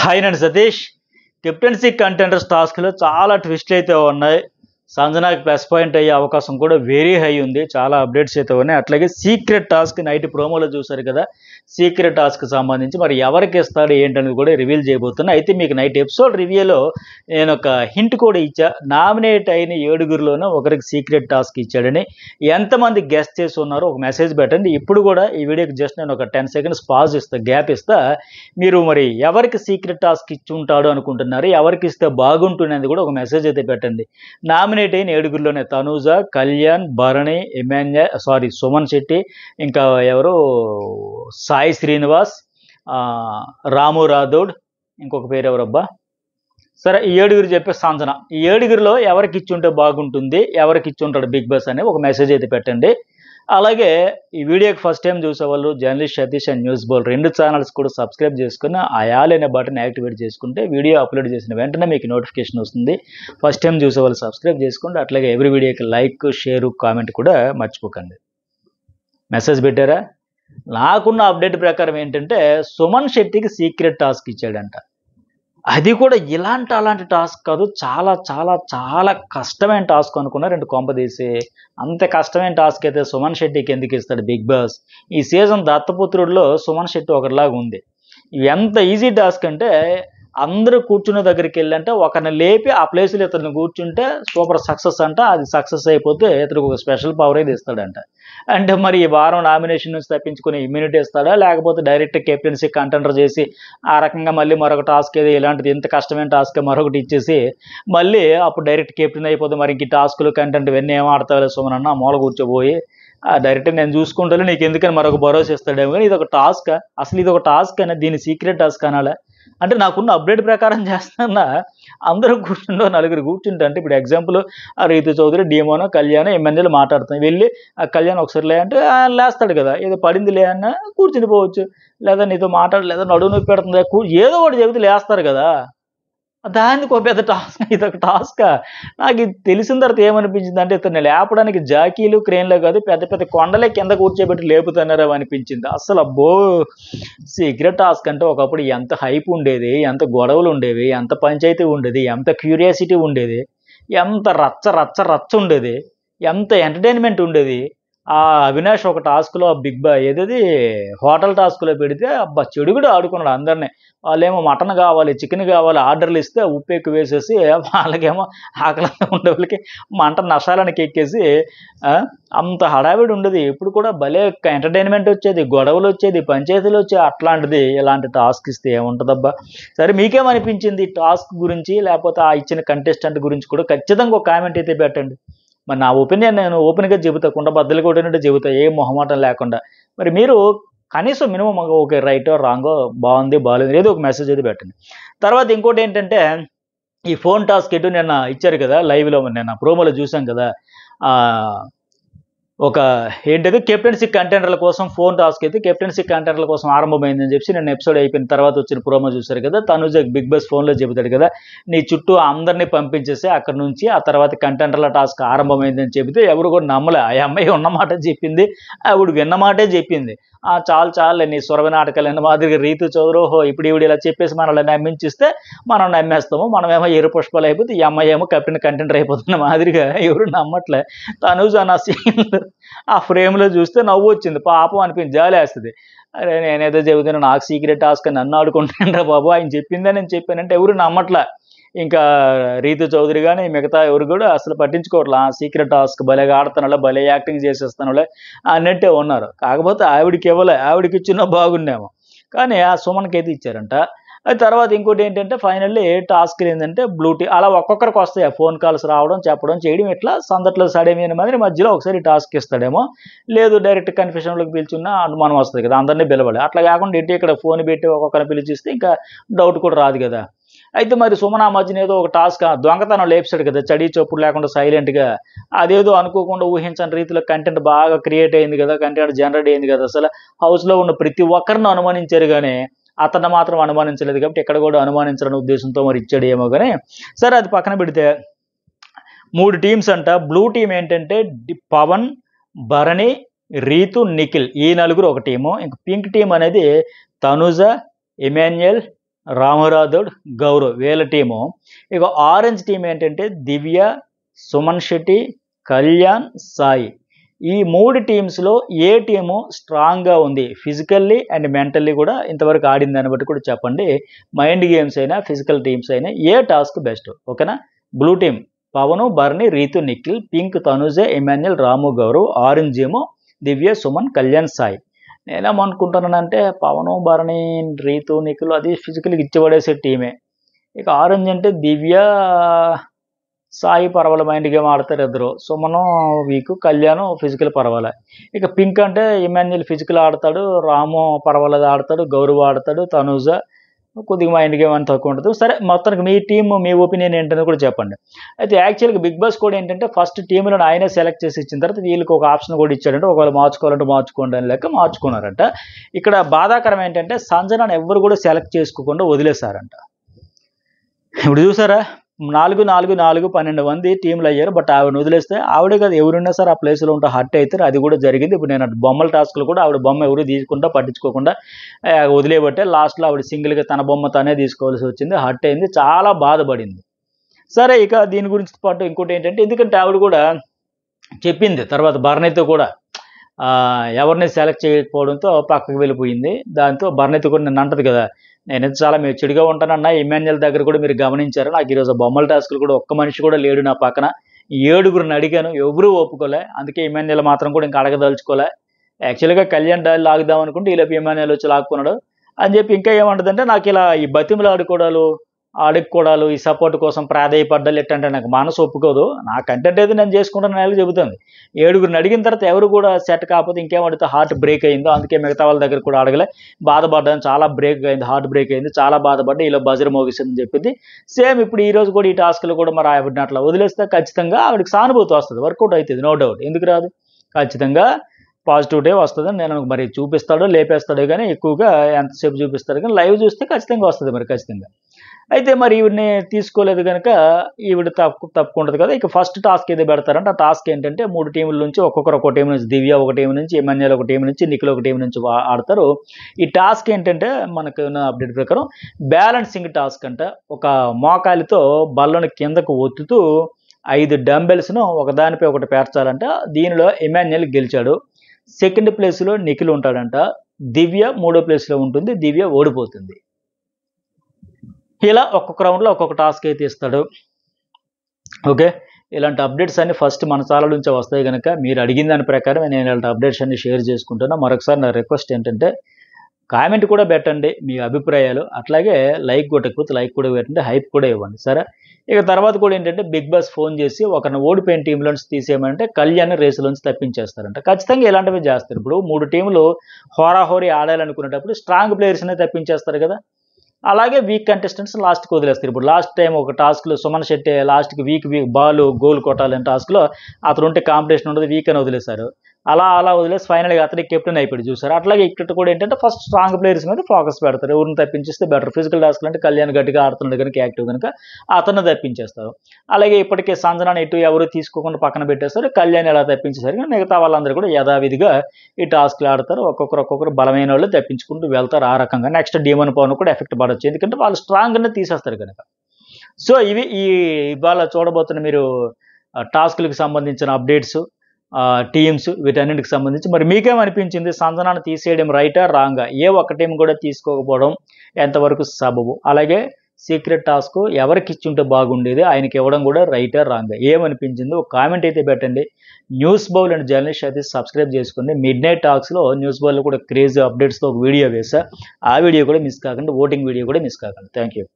Hi నేను Satish. Captaincy contenders టాస్క్లో చాలా ట్విస్ట్లు అయితే ఉన్నాయి. సంజనాకి ప్లస్ పాయింట్ అయ్యే అవకాశం కూడా వెరీ హై ఉంది. చాలా అప్డేట్స్ అయితే ఉన్నాయి. అట్లాగే సీక్రెట్ టాస్క్ నైట్ ప్రోమోలో చూసారు కదా, సీక్రెట్ టాస్క్ సంబంధించి మరి ఎవరికి ఇస్తాడు ఏంటనేది కూడా రివీల్ చేయబోతున్నా. అయితే మీకు నైట్ ఎపిసోడ్ రివ్యూలో నేను ఒక హింట్ కూడా ఇచ్చా. నామినేట్ అయిన 7గురిలోనూ ఒకరికి సీక్రెట్ టాస్క్ ఇచ్చాడని. ఎంతమంది గెస్ట్ చేసి ఉన్నారో ఒక మెసేజ్ పెట్టండి. ఇప్పుడు కూడా ఈ వీడియోకి జస్ట్ నేను ఒక 10 సెకండ్స్ పాజ్ ఇస్తా, గ్యాప్ ఇస్తా. మీరు మరి ఎవరికి సీక్రెట్ టాస్క్ ఇచ్చి ఉంటాడు అనుకుంటున్నారు, ఎవరికి ఇస్తే బాగుంటున్నది కూడా ఒక మెసేజ్ అయితే పెట్టండి. నామినేట్ అయిన 7గురిలోనే తనూజ, కళ్యాణ్, భరణి, సుమన్ శెట్టి, ఇంకా ఎవరు సాయి శ్రీనివాస్, రాము రాథోడ్, ఇంకొక పేరు ఎవరబ్బా, సరే ఈ 7గురు చెప్పే సంజన. ఈ 7గురిలో ఎవరికి ఇచ్చి ఉంటే బాగుంటుంది, ఎవరికి ఇచ్చి ఉంటాడు బిగ్ బాస్ అనే ఒక మెసేజ్ అయితే పెట్టండి. అలాగే ఈ వీడియోకి ఫస్ట్ టైం చూసేవాళ్ళు journalist Satish and news Bol 2 channels కూడా సబ్స్క్రైబ్ చేసుకుని ఆ ఆల్ అనే బటన్ యాక్టివేట్ చేసుకుంటే వీడియో అప్లోడ్ చేసిన వెంటనే మీకు నోటిఫికేషన్ వస్తుంది. ఫస్ట్ టైం చూసేవాళ్ళు సబ్స్క్రైబ్ చేసుకోండి. అట్లాగే ఎవ్రీ వీడియోకి లైక్, షేర్, కామెంట్ కూడా మర్చిపోకండి. మెసేజ్ పెట్టారా? నాకున్న అప్డేట్ ప్రకారం ఏంటంటే సుమన్ శెట్టికి సీక్రెట్ టాస్క్ ఇచ్చాడంట. అది కూడా అలాంటి టాస్క్ కాదు, చాలా చాలా చాలా కష్టమైన టాస్క్ అనుకున్నా. 2 కొంపదీసి అంత కష్టమైన టాస్క్ అయితే సుమన్ శెట్టికి ఎందుకు ఇస్తాడు బిగ్ బాస్? ఈ సీజన్ దత్తపుత్రుడిలో సుమన్ శెట్టి ఒకరిలాగా ఉంది. ఎంత ఈజీ టాస్క్ అంటే అందరూ కూర్చున్న దగ్గరికి వెళ్ళంటే ఒకరిని లేపి ఆ ప్లేస్లో ఇతను కూర్చుంటే సూపర్ సక్సెస్ అంట. అది సక్సెస్ అయిపోతే ఇతనికి ఒక స్పెషల్ పవర్ అయితే ఇస్తాడంట. అంటే మరి ఈ వారం నామినేషన్ నుంచి తప్పించుకుని ఇమ్యూనిటీ ఇస్తాడా, లేకపోతే డైరెక్ట్ కెప్టెన్సీ కంటెండర్ చేసి ఆ రకంగా మళ్ళీ మరొక టాస్క్ ఏది ఇలాంటిది ఇంత కష్టమైన టాస్క్ మరొకటి ఇచ్చేసి మళ్ళీ అప్పుడు డైరెక్ట్ కెప్టెన్ అయిపోతే మరి ఇంక టాస్కులు కంటెంట్ ఇవన్నీ ఏం ఆడతావులే సుమన్ అన్న మూల కూర్చోబోయి డైరెక్ట్ నేను చూసుకుంటాను నీకు ఎందుకని మరొక భరోసా ఇస్తాడేమో. కానీ ఇది ఒక టాస్క్, అసలు ఇది ఒక టాస్క్ అనేది దీన్ని సీక్రెట్ టాస్క్ అనాలా? అంటే నాకున్న అప్డేట్ ప్రకారం చేస్తున్నా అందరూ కూర్చుంటో 4 కూర్చుంటే, అంటే ఇప్పుడు ఎగ్జాంపుల్ రీతు చౌదరి, డీమోనో, కళ్యాణ్, ఎమ్మెల్యేలు మాట్లాడుతాం. వెళ్ళి ఆ కళ్యాణ్ ఒకసారి లే అంటే లేస్తాడు కదా, ఏదో పడింది లే అన్న కూర్చుని పోవచ్చు, లేదా నీతో మాట్లాడలేదా నడువు నొప్పి పెడుతుందా ఏదో ఒకటి చెబితే లేస్తారు కదా. దానికి ఒక పెద్ద టాస్క్, ఇదొక టాస్క్. నాకు ఇది తెలిసిన తర్వాత ఏమనిపించింది అంటే ఇతన్ని లేపడానికి జాకీలు, క్రేన్లో కాదు పెద్ద పెద్ద కొండలే కింద కూర్చోబెట్టి లేపుతున్నారో అనిపించింది. అసలు అబ్బో, సీక్రెట్ టాస్క్ అంటే ఒకప్పుడు ఎంత హైప్ ఉండేది, ఎంత గొడవలు ఉండేవి, ఎంత పంచాయతీ ఉండేది, ఎంత క్యూరియాసిటీ ఉండేది, ఎంత రచ్చ రచ్చ రచ్చ ఉండేది, ఎంత ఎంటర్టైన్మెంట్ ఉండేది. ఆ అవినాష్ ఒక టాస్క్లో ఏదది హోటల్ టాస్క్లో పెడితే అబ్బా చెడుగుడు ఆడుకున్నాడు అందరినీ. వాళ్ళేమో మటన్ కావాలి, చికెన్ కావాలి ఆర్డర్లు ఇస్తే ఉప్పు ఎక్కువ వేసేసి వాళ్ళకేమో ఆకలిగా ఉండే వాళ్ళకి మంట నషాలనికి ఎక్కేసి అంత హడావిడి ఉండేది. ఇప్పుడు కూడా భలే ఎంటర్టైన్మెంట్ వచ్చేది, గొడవలు వచ్చేది, పంచాయతీలు వచ్చేది. అట్లాంటిది ఇలాంటి టాస్క్ ఇస్తే ఏముంటుందబ్బా? సరే మీకేమనిపించింది టాస్క్ గురించి, లేకపోతే ఆ ఇచ్చిన కంటెస్టెంట్ గురించి కూడా ఖచ్చితంగా ఒక కామెంట్ అయితే పెట్టండి. మరి నా ఒపీనియన్ నేను ఓపెన్గా చెబుతా, కుండ బద్దలు కొట్టినట్టు చెబుతా, ఏ మొహమాటం లేకుండా. మరి మీరు కనీసం మినిమం ఓకే రైటో రాంగో, బాగుంది బాగాలేదు ఏదో ఒక మెసేజ్ అయితే పెట్టండి. తర్వాత ఇంకోటి ఏంటంటే ఈ ఫోన్ టాస్క్ ఎటు నిన్న ఇచ్చారు కదా లైవ్లో, నిన్న ప్రోమోలో చూసాం కదా. ఒక ఏంటది కెప్టెన్సీ కంటెండర్ల కోసం ఫోన్ టాస్క్ అయితే కెప్టెన్సీ కంటెండర్ల కోసం ఆరంభమైందని చెప్పి నేను ఎపిసోడ్ అయిపోయిన తర్వాత వచ్చిన ప్రోమో చూశారు కదా. తనుజ బిగ్ బాస్ ఫోన్లో చెబుతాడు కదా, నీ చుట్టూ అందరినీ పంపించేసి అక్కడ నుంచి ఆ తర్వాత కంటెండర్ల టాస్క్ ఆరంభమైందని చెబితే ఎవరు కూడా నమ్మలే. ఆ అమ్మాయి ఉన్నమాట చెప్పింది, ఆవిడ విన్నమాటే చెప్పింది. చాలు నీ సురభి నాటకాలు అన్న మాదిరిగా రీతు చౌదరి ఓహో ఇప్పుడు ఈవిడ ఇలా చెప్పేసి మనల్ని నమ్మించిస్తే మనం నమ్మేస్తాము, మనమేమో ఎరు పుష్పాలు అయిపోతే ఈ అమ్మాయి ఏమో కెప్టెన్ కంటెండర్ అయిపోతున్న మాదిరిగా ఎవరు నమ్మట్లే. తనుజ నా సీన్లు ఆ ఫ్రేమ్లో చూస్తే నవ్వు వచ్చింది, పాపం అనిపించింది, జాలి వేస్తుంది. అరే నేనేదో చెబుతున్నా నాకు సీక్రెట్ టాస్క్ నన్ను ఆడుకుంటాను రా బాబు, ఆయన చెప్పిందే నేను చెప్పానంటే ఎవరు నమ్మట్లే. ఇంకా రీతు చౌదరి కానీ మిగతా ఎవరు కూడా అసలు పట్టించుకోవట్లే. ఆ సీక్రెట్ టాస్క్ భలేగా ఆడుతున్నాళ్ళ, భలే యాక్టింగ్ చేసేస్తానులే అన్నట్టే ఉన్నారు. కాకపోతే ఆవిడకి ఇవ్వలే, ఆవిడకి ఇచ్చినా బాగుండేమో, కానీ ఆ సుమన్కి అయితే ఇచ్చారంట. అది తర్వాత ఇంకోటి ఏంటంటే ఫైనల్లీ టాస్క్ ఏంటంటే అలా ఒక్కొక్కరికి వస్తాయి ఫోన్ కాల్స్ రావడం, చెప్పడం, చేయడం, ఇట్లా సందట్లో సడేమైన మాదిరి మధ్యలో ఒకసారి టాస్క్ ఇస్తాడేమో, లేదు డైరెక్ట్ కన్ఫ్యూషన్లోకి పిలిచున్నా అనుమానం వస్తుంది కదా, అందరినీ పిలవాలి. అట్లా కాకుండా ఇటు ఇక్కడ ఫోన్ పెట్టి ఒక్కొక్కరిని పిలిచిస్తే ఇంకా డౌట్ కూడా రాదు కదా. అయితే మరి సుమన్ ఆ మధ్యన ఏదో ఒక టాస్క్ దొంగతనం లేపుతాడు కదా, చడి చప్పుడు లేకుండా సైలెంట్గా, అదేదో అనుకోకుండా ఊహించని రీతిలో కంటెంట్ బాగా క్రియేట్ అయింది కదా, కంటెంట్ జనరేట్ అయింది కదా. అసలు హౌస్లో ఉన్న ప్రతి ఒక్కరిని అనుమానించారు కానీ అతన్ని మాత్రం అనుమానించలేదు. కాబట్టి ఎక్కడ కూడా అనుమానించాలనే ఉద్దేశంతో మరి ఇచ్చాడు ఏమో. కానీ సరే అది పక్కన పెడితే 3 టీమ్స్ అంట. బ్లూ టీం ఏంటంటే పవన్, భరణి, రీతు, నిఖిల్, ఈ 4 ఒక టీము. ఇంక పింక్ టీం అనేది తనుజ, ఎమాన్యుయల్, రామరాథోడ్, గౌరవ్ వీళ్ళ టీము. ఇక ఆరెంజ్ టీం ఏంటంటే దివ్య, సుమన్ శెట్టి, కళ్యాణ్, సాయి. ఈ 3 టీమ్స్లో ఏ టీము స్ట్రాంగ్గా ఉంది ఫిజికల్లీ అండ్ మెంటల్లీ కూడా ఇంతవరకు ఆడిన దాన్ని బట్టి కూడా చెప్పండి. మైండ్ గేమ్స్ అయినా ఫిజికల్ టీమ్స్ అయినా ఏ టాస్క్ బెస్ట్, ఓకేనా? Blue team Pavan, Bharani, Ritu, Nikhil. Pink Tanuja, Emmanuel, Ramu, Gaurav. Orange ఏమో దివ్య, సుమన్, కళ్యాణ్, సాయి. నేనేమనుకుంటున్నానంటే పవను, భరణి, రీతు, నిఖిల్ అది ఫిజికల్గా ఇచ్చిపడేసే టీమే. ఇక ఆరెంజ్ అంటే దివ్య, సాయి పర్వాలే, మైండ్ గేమ్ ఆడతారు ఇద్దరు. సుమను వీక్, కళ్యాణ్ ఫిజికల్ పర్వాలే. ఇక పింక్ అంటే ఎమాన్యుల్ ఫిజికల్ ఆడతాడు, రాము పర్వాలేదు ఆడతాడు, గౌరవ్ ఆడతాడు, తనుజ కొద్దిగా మైండ్ గేమ్ అని తక్కువ ఉంటుంది. సరే, మొత్తానికి మీ టీం మీ ఒపీనియన్ ఏంటని కూడా చెప్పండి. అయితే యాక్చువల్గా బిగ్ బాస్ కూడా ఏంటంటే ఫస్ట్ టీంలను ఆయనే సెలెక్ట్ చేసి ఇచ్చిన తర్వాత వీళ్ళకి ఒక ఆప్షన్ కూడా ఇచ్చాడంటే ఒకవేళ మార్చుకోవాలంటే మార్చుకోండి అని లెక్క మార్చుకున్నారంట. ఇక్కడ బాధాకరం ఏంటంటే సంజనాను ఎవ్వరు కూడా సెలెక్ట్ చేసుకోకుండా వదిలేశారంట. ఇప్పుడు చూసారా, 4 మంది టీంలు అయ్యారు. బట్ ఆవిడని వదిలేస్తే ఆవిడే కదా ఎవరున్నా సరే ఆ ప్లేస్లో ఉంటే హర్ట్ అవుతారు. అది కూడా జరిగింది. ఇప్పుడు నేను బొమ్మల టాస్క్లు కూడా ఆవిడ బొమ్మ ఎవరు తీసుకుంటా పట్టించుకోకుండా వదిలేబట్టే లాస్ట్లో ఆవిడ సింగిల్గా తన బొమ్మ తనే తీసుకోవాల్సి వచ్చింది. హర్ట్ అయింది, చాలా బాధపడింది. సరే, ఇక దీని గురించి పాటు ఇంకోటి ఏంటంటే ఎందుకంటే ఆవిడ కూడా చెప్పింది తర్వాత భరణితో కూడా ఎవరిని సెలెక్ట్ చేయకపోవడంతో పక్కకు వెళ్ళిపోయింది. దాంతో భరణితో కూడా నేను అంటది కదా, నేనైతే చాలా మీరు చెడుగా ఉంటానన్నా. ఎమాన్యుల్ దగ్గర కూడా మీరు గమనించారు, నాకు ఈరోజు బొమ్మల టాస్కులు కూడా ఒక్క మనిషి కూడా లేడు నా పక్కన. 7గురిని అడిగాను, ఎవరూ ఒప్పుకోలే. అందుకే ఎమాన్యుల్ మాత్రం కూడా ఇంకా అడగదలుచుకోలే. యాక్చువల్గా కళ్యాణ్ డాల్ లాగుదాం అనుకుంటే ఈలోపు ఎమాన్యుల్ వచ్చి లాక్కున్నాడు అని చెప్పి ఇంకా ఏమంటుందంటే నాకు ఇలా ఈ బతిమలు అడుక్కోవడాలు ఈ సపోర్ట్ కోసం ప్రాధాయపడ్డాలు ఎట్టంటే నాకు మనసు ఒప్పుకోదు. నా కంటెంట్ అయితే నేను చేసుకుంటాను అని చెబుతుంది. 7గురిని అడిగిన తర్వాత ఎవరు కూడా సెట్ కాకపోతే ఇంకేమడితే హార్ట్ బ్రేక్ అయిందో, అందుకే మిగతా వాళ్ళ దగ్గర కూడా అడగలే. బాధపడ్డాను, చాలా బ్రేక్ అయింది, హార్ట్ బ్రేక్ అయింది, చాలా బాధపడ్డా, ఇలా బజర్ మోగిస్తుందని చెప్పింది. సేమ్ ఇప్పుడు ఈ రోజు కూడా ఈ టాస్క్లు కూడా మరి ఆవిడని అట్లా వదిలేస్తే ఖచ్చితంగా ఆవిడకి సానుభూతి వస్తుంది, వర్కౌట్ అవుతుంది, నో డౌట్. ఎందుకు రాదు? ఖచ్చితంగా పాజిటివిటీ వస్తుందని నేను మరి చూపిస్తాడో లేపేస్తాడో కానీ ఎక్కువగా ఎంతసేపు చూపిస్తాడు కానీ లైవ్ చూస్తే ఖచ్చితంగా వస్తుంది మరి ఖచ్చితంగా. అయితే మరి ఈవిడిని తీసుకోలేదు కనుక ఈవిడ తప్పుకుంటుంది కదా. ఇక ఫస్ట్ టాస్క్ ఏదో పెడతారంటే ఆ టాస్క్ ఏంటంటే 3 టీముల నుంచి ఒక్కొక్కరు ఒక టీం నుంచి, దివ్య ఒక టీం నుంచి, ఎమాన్యుల్ ఒక టీం నుంచి, నిఖిల్ ఒక టీం నుంచి ఆడతారు. ఈ టాస్క్ ఏంటంటే మనకు ఉన్న అప్డేట్ ప్రకారం బ్యాలెన్సింగ్ టాస్క్ అంట. ఒక మోకాలితో బల్లను కిందకు ఒత్తుతూ 5 డంబెల్స్ను ఒకదానిపై ఒకటి పేర్చాలంట. దీనిలో ఎమాన్యుల్ గెలిచాడు. సెకండ్ ప్లేస్లో నిఖిల్ ఉంటాడంట. దివ్య 3వ ప్లేస్లో ఉంటుంది. దివ్య ఓడిపోతుంది. ఇలా ఒక్కొక్క రౌండ్లో ఒక్కొక్క టాస్క్ అయితే ఇస్తాడు. ఓకే, ఇలాంటి అప్డేట్స్ అన్ని ఫస్ట్ మన ఛానల్ నుంచే వస్తాయి కనుక మీరు అడిగిన దాని ప్రకారం నేను ఇలాంటి అప్డేట్స్ అన్ని షేర్ చేసుకుంటున్నా. మరొకసారి నా రిక్వెస్ట్ ఏంటంటే కామెంట్ కూడా పెట్టండి మీ అభిప్రాయాలు, అట్లాగే లైక్ కొట్టకపోతే లైక్ కూడా పెట్టండి, హైప్ కూడా ఇవ్వండి. సరే, ఇక తర్వాత కూడా ఏంటంటే బిగ్ బాస్ ఫోన్ చేసి ఒకరిని ఓడిపోయిన టీంలోంచి తీసేయమంటే కళ్యాణ్ రేసులోంచి తప్పించేస్తారంట. ఖచ్చితంగా ఇలాంటివి చేస్తారు. ఇప్పుడు 3 టీములు హోరాహోరీ ఆడాలనుకునేటప్పుడు స్ట్రాంగ్ ప్లేయర్స్నే తప్పించేస్తారు కదా. అలాగే వీక్ కంటెస్టెంట్స్ లాస్ట్కి వదిలేస్తారు. ఇప్పుడు లాస్ట్ టైం ఒక టాస్క్లో సుమన్ శెట్టి లాస్ట్కి వీక్ గోల్ కొట్టాలని టాస్క్లో అతను ఉంటే కాంపిటీషన్ ఉండదు, వీక్ అని వదిలేశారు. అలా వదిలేసి ఫైనల్గా అతనికి కెప్టెన్ అయిపోయి చూసారు. అట్లాగే ఇక్కడ కూడా ఏంటంటే ఫస్ట్ స్ట్రాంగ్ ప్లేయర్స్ మీద ఫోకస్ పెడతారు. ఎవరిని తప్పించేస్తే బెటర్. ఫిజికల్ టాస్క్లు అంటే కళ్యాణ్ గట్టిగా ఆడుతున్నాడు కనుక, యాక్టివ్ కనుక అతన్ని తప్పించేస్తారు. అలాగే ఇప్పటికే సంజనాన్ని ఇటు ఎవరు తీసుకోకుండా పక్కన పెట్టేస్తారు. కళ్యాణ్ ఎలా తప్పించేసరికి మిగతా వాళ్ళందరూ కూడా యథావిధిగా ఈ టాస్క్లు ఆడతారు. ఒక్కొక్కరు బలమైన వాళ్ళు తప్పించుకుంటూ వెళ్తారు. ఆ రకంగా నెక్స్ట్ డీమన్ పవన్ కూడా ఎఫెక్ట్ పడవచ్చు, ఎందుకంటే వాళ్ళు స్ట్రాంగ్గా తీసేస్తారు కనుక. సో ఇవి ఇవాళ చూడబోతున్న మీరు టాస్క్లకు సంబంధించిన అప్డేట్స్, టీమ్స్, వీటన్నిటికి సంబంధించి మరి మీకేమనిపించింది? సంజనాన్ని తీసేయడం రైటా రాంగా? ఏ ఒక్క టీం కూడా తీసుకోకపోవడం ఎంతవరకు సబబు? అలాగే సీక్రెట్ టాస్క్ ఎవరికి ఇచ్చుంటే బాగుండేది, ఆయనకి ఇవ్వడం కూడా రైటా రాంగా? ఏమనిపించిందో ఒక కామెంట్ అయితే పెట్టండి. న్యూస్ బౌల్ అండ్ జర్నలిస్ట్ అయితే సబ్స్క్రైబ్ చేసుకోండి. మిడ్ నైట్ టాక్స్లో న్యూస్ బౌల్లో కూడా క్రేజీ అప్డేట్స్తో ఒక వీడియో వేసా, ఆ వీడియో కూడా మిస్ కాకండి. ఓటింగ్ వీడియో కూడా మిస్ కాకండి. Thank you.